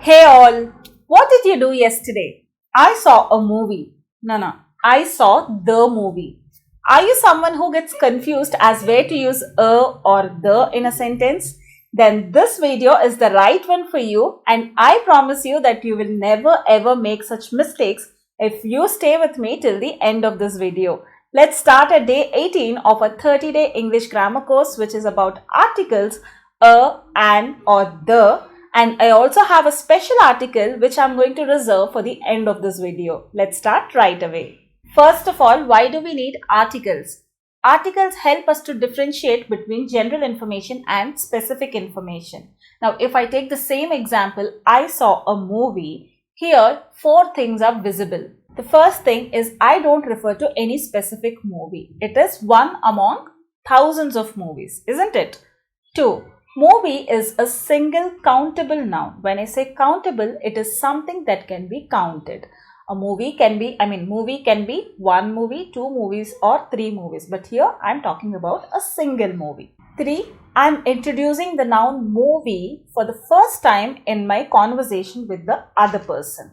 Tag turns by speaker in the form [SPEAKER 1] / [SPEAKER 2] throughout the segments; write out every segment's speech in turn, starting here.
[SPEAKER 1] Hey all, what did you do yesterday? I saw a movie. No, I saw the movie. Are you someone who gets confused as where to use a or the in a sentence? Then this video is the right one for you, and I promise you that you will never ever make such mistakes if you stay with me till the end of this video. Let's start at day 18 of a 30-day English grammar course, which is about articles a, an or the, and I also have a special article which I'm going to reserve for the end of this video. Let's start right away. First of all, why do we need articles? Articles help us to differentiate between general information and specific information. Now, if I take the same example, I saw a movie. Here, four things are visible. The first thing is I don't refer to any specific movie. It is one among thousands of movies, isn't it? 2. Movie is a single countable noun. When I say countable, it is something that can be counted. A movie can be, movie can be one movie, two movies or three movies. But here I am talking about a single movie. 3. I am introducing the noun movie for the first time in my conversation with the other person.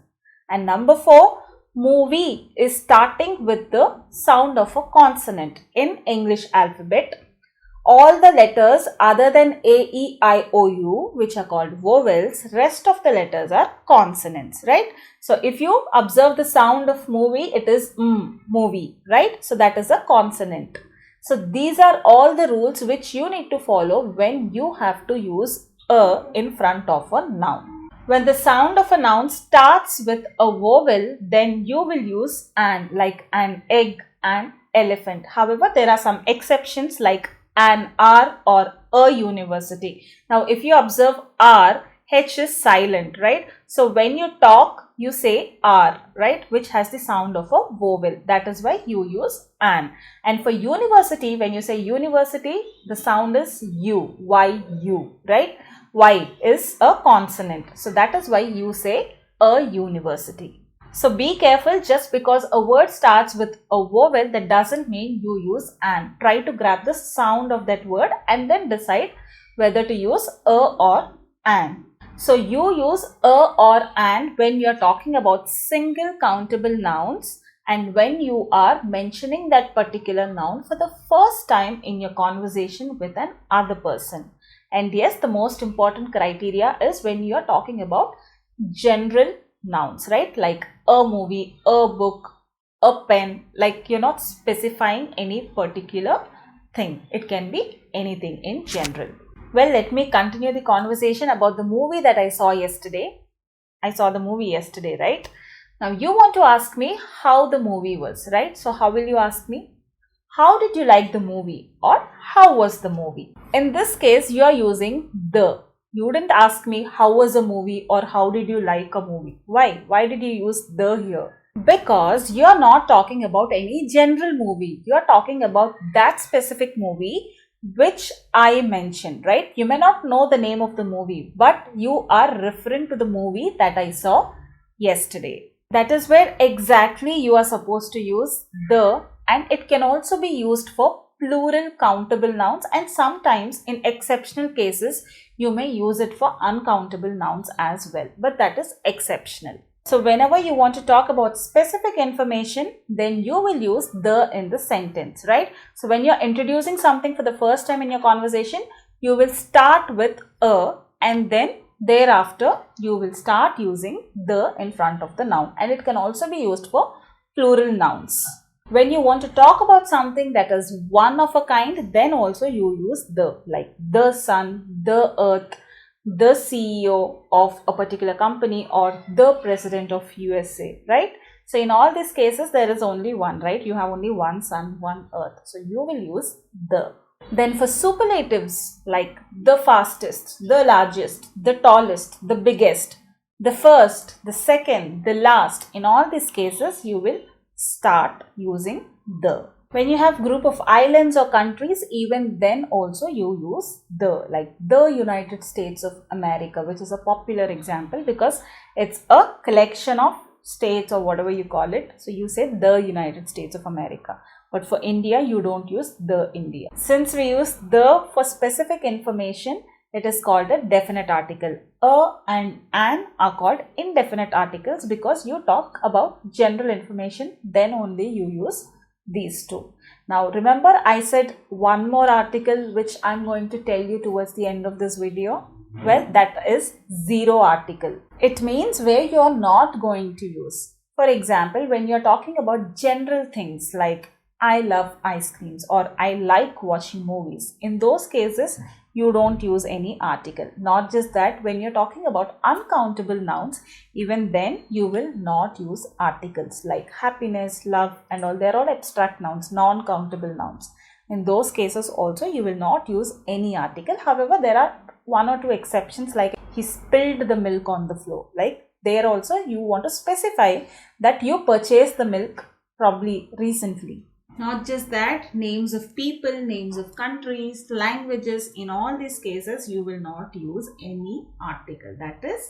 [SPEAKER 1] And number 4, movie is starting with the sound of a consonant in English alphabet. All the letters other than A, E, I, O, U, which are called vowels, rest of the letters are consonants, right? So, if you observe the sound of movie, it is movie, right? So, that is a consonant. So, these are all the rules which you need to follow when you have to use a in front of a noun. When the sound of a noun starts with a vowel, then you will use an, like an egg, an elephant. However, there are some exceptions like an R or a university. Now, if you observe R, H is silent, right? So, when you talk, you say R, right? Which has the sound of a vowel. That is why you use an. And for university, when you say university, the sound is U, Y-U, right? Y is a consonant. So, that is why you say a university. So be careful, just because a word starts with a vowel, that doesn't mean you use an. Try to grab the sound of that word and then decide whether to use a or an. So you use a or an when you are talking about single countable nouns and when you are mentioning that particular noun for the first time in your conversation with an other person. And yes, the most important criteria is when you are talking about general nouns, right? Like a movie, a book, a pen, like you're not specifying any particular thing. It can be anything in general. Well, let me continue the conversation about the movie that I saw yesterday. I saw the movie yesterday, right? Now you want to ask me how the movie was, right? So how will you ask me? How did you like the movie? Or how was the movie? In this case, you are using the. You didn't ask me how was a movie or how did you like a movie. Why? Why did you use the here? Because you are not talking about any general movie. You are talking about that specific movie which I mentioned, right? You may not know the name of the movie, but you are referring to the movie that I saw yesterday. That is where exactly you are supposed to use the, and it can also be used for plural countable nouns, and sometimes in exceptional cases you may use it for uncountable nouns as well, but that is exceptional. So whenever you want to talk about specific information, then you will use the in the sentence, right? So when you're introducing something for the first time in your conversation, you will start with a and then thereafter you will start using the in front of the noun, and it can also be used for plural nouns. When you want to talk about something that is one of a kind, then also you use the, like the sun, the earth, the CEO of a particular company, or the president of USA, right? So in all these cases, there is only one, right? You have only one sun, one earth. So you will use the. Then for superlatives like the fastest, the largest, the tallest, the biggest, the first, the second, the last, in all these cases, you will start using the. When you have group of islands or countries, even then also you use the, like the United States of America, which is a popular example because it's a collection of states or whatever you call it. So you say the United States of America. But for India, you don't use the India. Since we use the for specific information, it is called a definite article. A and an are called indefinite articles because you talk about general information, then only you use these two. Now remember, I said one more article which I'm going to tell you towards the end of this video. Well, that is zero article. It means where you are not going to use. For example, when you're talking about general things like I love ice creams or I like watching movies, in those cases you don't use any article. Not just that, when you're talking about uncountable nouns, even then you will not use articles like happiness, love and all. They're all abstract nouns, non-countable nouns. In those cases also you will not use any article. However, there are one or two exceptions, like he spilled the milk on the floor. Like there also you want to specify that you purchased the milk probably recently. Not just that, names of people, names of countries, languages, in all these cases you will not use any article. That is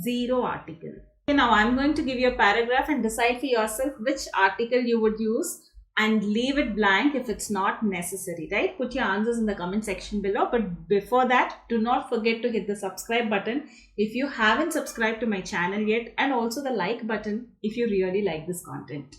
[SPEAKER 1] zero article. Okay, now I am going to give you a paragraph and decide for yourself which article you would use and leave it blank if it's not necessary, right? Put your answers in the comment section below. But before that, do not forget to hit the subscribe button if you haven't subscribed to my channel yet, and also the like button if you really like this content.